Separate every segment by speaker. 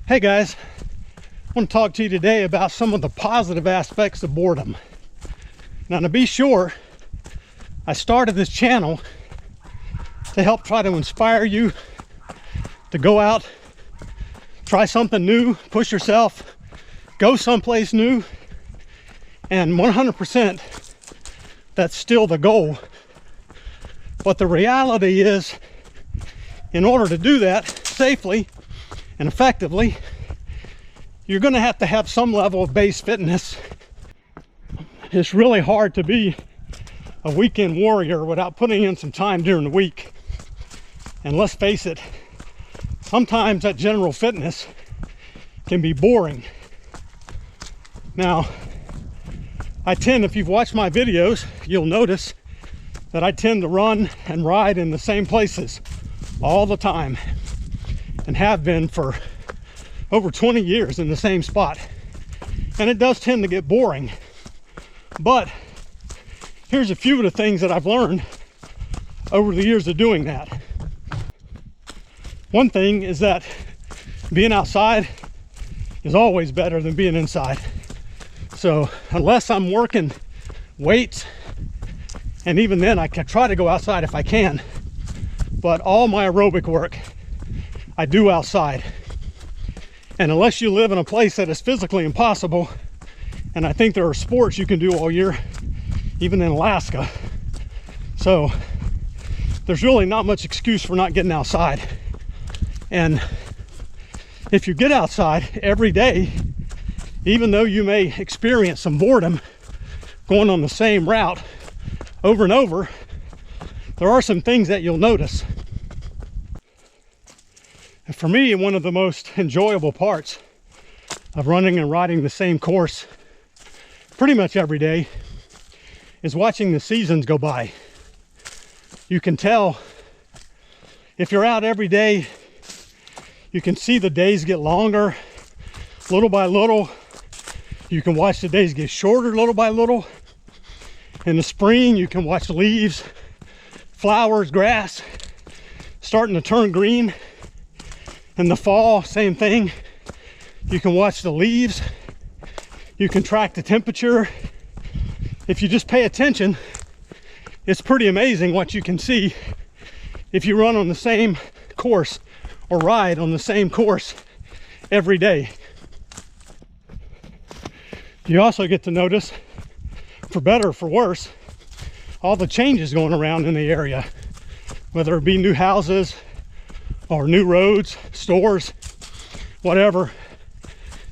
Speaker 1: Hey guys, I want to talk to you today about some of the positive aspects of boredom. Now, to be sure, I started this channel to help try to inspire you to go out, try something new, push yourself, go someplace new, and 100% that's still the goal. But the reality is, in order to do that safely and effectively, you're going to have some level of base fitness. It's really hard to be a weekend warrior without putting in some time during the week. And let's face it, sometimes that general fitness can be boring. Now, if you've watched my videos, you'll notice that I tend to run and ride in the same places all the time, and have been for over 20 years in the same spot. And it does tend to get boring. But here's a few of the things that I've learned over the years of doing that. One thing is that being outside is always better than being inside. So unless I'm working weights, and even then I can try to go outside if I can, but all my aerobic work I do outside. And unless you live in a place that is physically impossible, and I think there are sports you can do all year, even in Alaska, so there's really not much excuse for not getting outside. And if you get outside every day, even though you may experience some boredom going on the same route over and over, there are some things that you'll notice. And for me, one of the most enjoyable parts of running and riding the same course pretty much every day is watching the seasons go by. You can tell if you're out every day, you can see the days get longer little by little. You can watch the days get shorter little by little. In the spring, you can watch leaves, flowers, grass starting to turn green. In the fall, same thing. You can watch the leaves. You can track the temperature. If you just pay attention, it's pretty amazing what you can see if you run on the same course or ride on the same course every day. You also get to notice, for better or for worse, all the changes going around in the area, whether it be new houses or new roads, stores, whatever.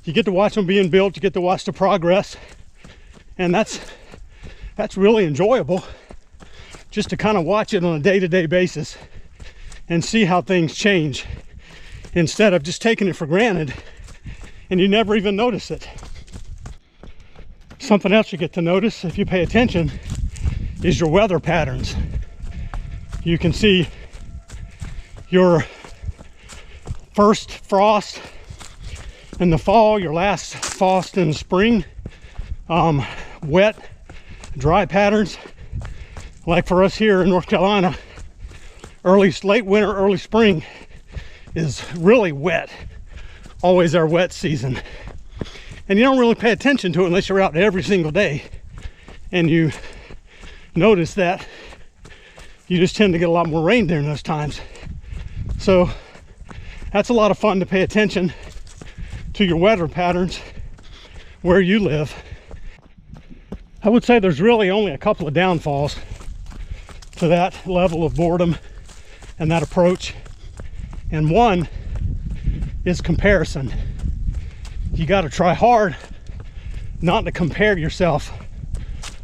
Speaker 1: You get to watch them being built, you get to watch the progress, and that's really enjoyable, just to kind of watch it on a day-to-day basis and see how things change, instead of just taking it for granted and you never even notice it. Something else you get to notice if you pay attention is your weather patterns. You can see your first frost in the fall, your last frost in the spring, wet, dry patterns. Like for us here in North Carolina, late winter, early spring is really wet. Always our wet season. And you don't really pay attention to it unless you're out every single day. And you notice that you just tend to get a lot more rain during those times. So that's a lot of fun to pay attention to your weather patterns where you live. I would say there's really only a couple of downfalls to that level of boredom and that approach. And one is comparison. You got to try hard not to compare yourself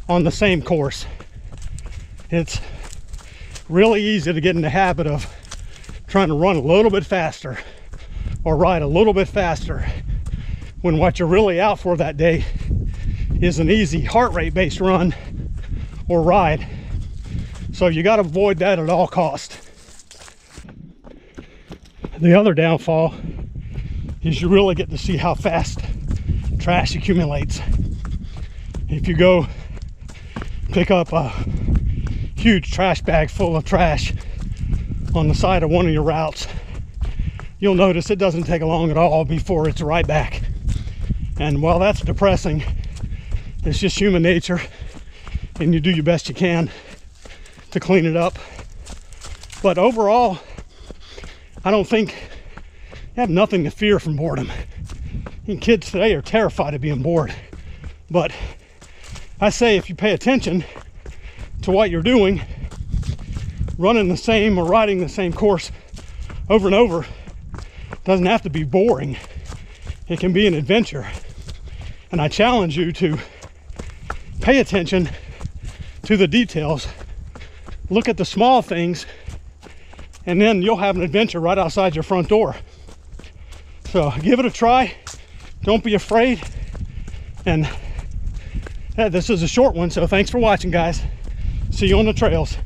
Speaker 1: on the same course. It's really easy to get in the habit of trying to run a little bit faster or ride a little bit faster, when what you're really out for that day is an easy heart rate based run or ride. So you got to avoid that at all costs. The other downfall is you really get to see how fast trash accumulates. If you go pick up a huge trash bag full of trash on the side of one of your routes, you'll notice it doesn't take long at all before it's right back. And while that's depressing, it's just human nature, and you do your best you can to clean it up. But overall, I don't think you have nothing to fear from boredom. And kids today are terrified of being bored. But I say if you pay attention to what you're doing, running the same or riding the same course over and over doesn't have to be boring. It can be an adventure. And I challenge you to pay attention to the details. Look at the small things, and then you'll have an adventure right outside your front door. So give it a try. Don't be afraid. And this is a short one, so thanks for watching, guys. See you on the trails.